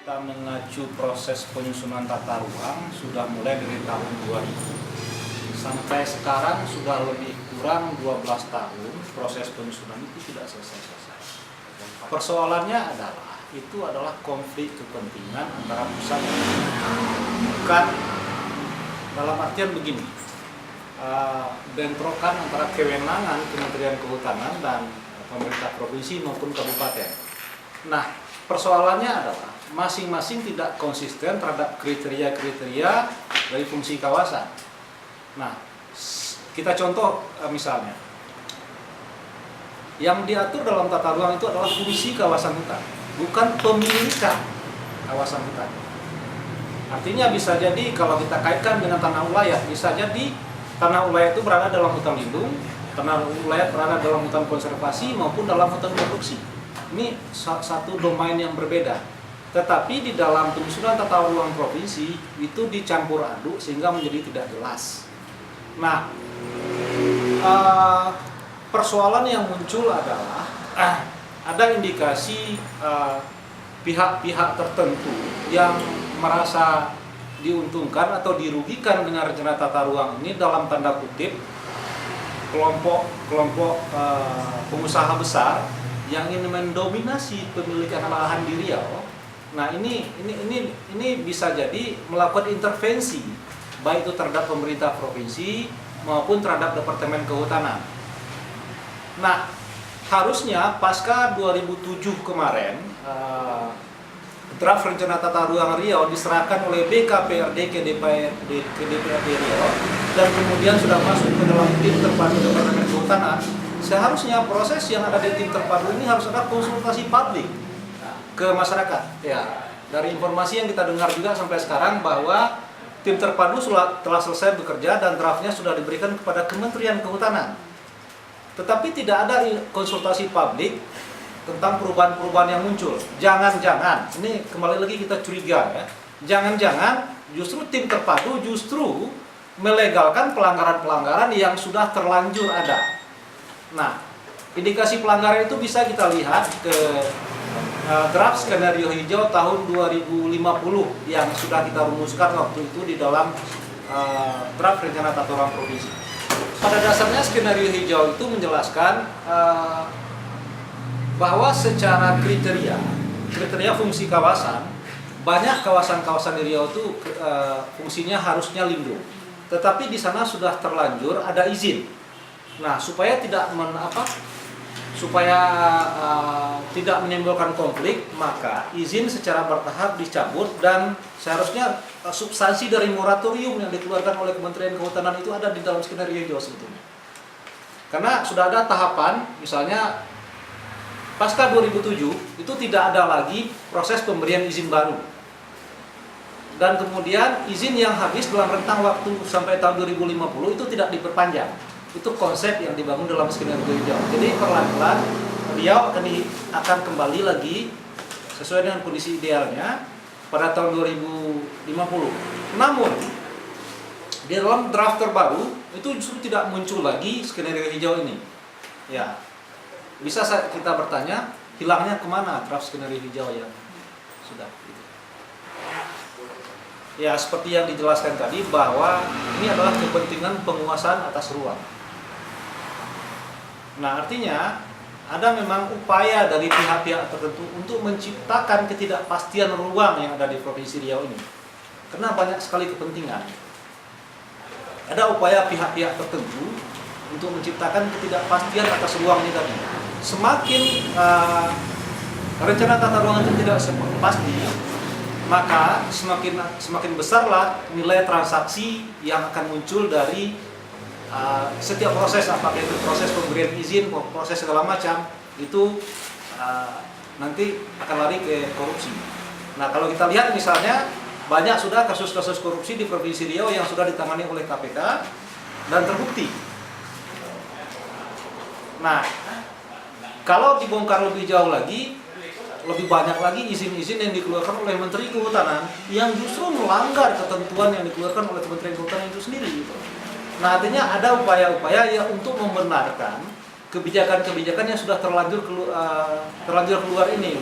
Kita mengacu proses penyusunan tata ruang sudah mulai dari tahun 2000 sampai sekarang sudah lebih kurang 12 tahun proses penyusunan itu tidak selesai-selesai. Persoalannya adalah konflik kepentingan antara pusat dan daerah. Bukan dalam artian begini, bentrokan antara kewenangan Kementerian Kehutanan dan pemerintah provinsi maupun kabupaten. Nah, persoalannya adalah masing-masing tidak konsisten terhadap kriteria-kriteria dari fungsi kawasan. Nah, kita contoh misalnya, yang diatur dalam tata ruang itu adalah fungsi kawasan hutan, bukan pemilikan kawasan hutan. Artinya bisa jadi kalau kita kaitkan dengan tanah ulayat, bisa jadi tanah ulayat itu berada dalam hutan lindung, tanah ulayat berada dalam hutan konservasi maupun dalam hutan produksi. Ini satu domain yang berbeda. Tetapi di dalam penyusunan tata ruang provinsi itu dicampur aduk sehingga menjadi tidak jelas. Nah, persoalan yang muncul adalah ada indikasi pihak-pihak tertentu yang merasa diuntungkan atau dirugikan dengan rencana tata ruang ini dalam tanda kutip kelompok pengusaha besar yang ingin mendominasi pemilikan lahan di Riau. Nah, ini bisa jadi melakukan intervensi baik itu terhadap pemerintah provinsi maupun terhadap Departemen Kehutanan. Nah, harusnya pasca 2007 kemarin draft rencana tata ruang Riau diserahkan oleh BKPRD ke DPRD Riau dan kemudian sudah masuk ke dalam tim terpadu Departemen Kehutanan. Seharusnya proses yang ada di tim terpadu ini harus ada konsultasi publik ke masyarakat. Ya, dari informasi yang kita dengar juga sampai sekarang bahwa tim terpadu telah selesai bekerja dan draftnya sudah diberikan kepada Kementerian Kehutanan. Tetapi tidak ada konsultasi publik tentang perubahan-perubahan yang muncul. Jangan-jangan, ini kembali lagi kita curiga ya, jangan-jangan justru tim terpadu justru melegalkan pelanggaran-pelanggaran yang sudah terlanjur ada. Nah, indikasi pelanggaran itu bisa kita lihat ke draft skenario hijau tahun 2050 yang sudah kita rumuskan waktu itu di dalam draft rencana tata ruang provinsi. Pada dasarnya skenario hijau itu menjelaskan bahwa secara kriteria fungsi kawasan, banyak kawasan-kawasan di Riau itu fungsinya harusnya lindung, tetapi di sana sudah terlanjur ada izin. Nah, supaya tidak tidak menimbulkan konflik, maka izin secara bertahap dicabut dan seharusnya substansi dari moratorium yang dikeluarkan oleh Kementerian Kehutanan itu ada di dalam skenario hijau sebetulnya. Karena sudah ada tahapan, misalnya pasca 2007 itu tidak ada lagi proses pemberian izin baru. Dan kemudian izin yang habis dalam rentang waktu sampai tahun 2050 itu tidak diperpanjang. Itu konsep yang dibangun dalam skenario hijau. Jadi perlahan-lahan Riau akan kembali lagi sesuai dengan kondisi idealnya pada tahun 2050. Namun di dalam draft terbaru itu justru tidak muncul lagi skenario hijau ini. Ya, bisa kita bertanya, hilangnya kemana draft skenario hijau yang sudah? Ya, seperti yang dijelaskan tadi bahwa ini adalah kepentingan penguasaan atas ruang. Nah, artinya ada memang upaya dari pihak-pihak tertentu untuk menciptakan ketidakpastian ruang yang ada di Provinsi Riau ini. Karena banyak sekali kepentingan. Ada upaya pihak-pihak tertentu untuk menciptakan ketidakpastian atas ruang ini tadi. Semakin rencana tata ruang itu tidak pasti, maka semakin besarlah nilai transaksi yang akan muncul dari setiap proses, apakah itu proses pemberian izin, proses segala macam, itu nanti akan lari ke korupsi. Nah, kalau kita lihat misalnya banyak sudah kasus-kasus korupsi di Provinsi Riau yang sudah ditangani oleh KPK dan terbukti. Nah, kalau dibongkar lebih jauh lagi, lebih banyak lagi izin-izin yang dikeluarkan oleh Menteri Kehutanan yang justru melanggar ketentuan yang dikeluarkan oleh Kementerian Kehutanan itu sendiri. Nah, artinya ada upaya-upaya ya untuk membenarkan kebijakan-kebijakan yang sudah terlanjur keluar ini.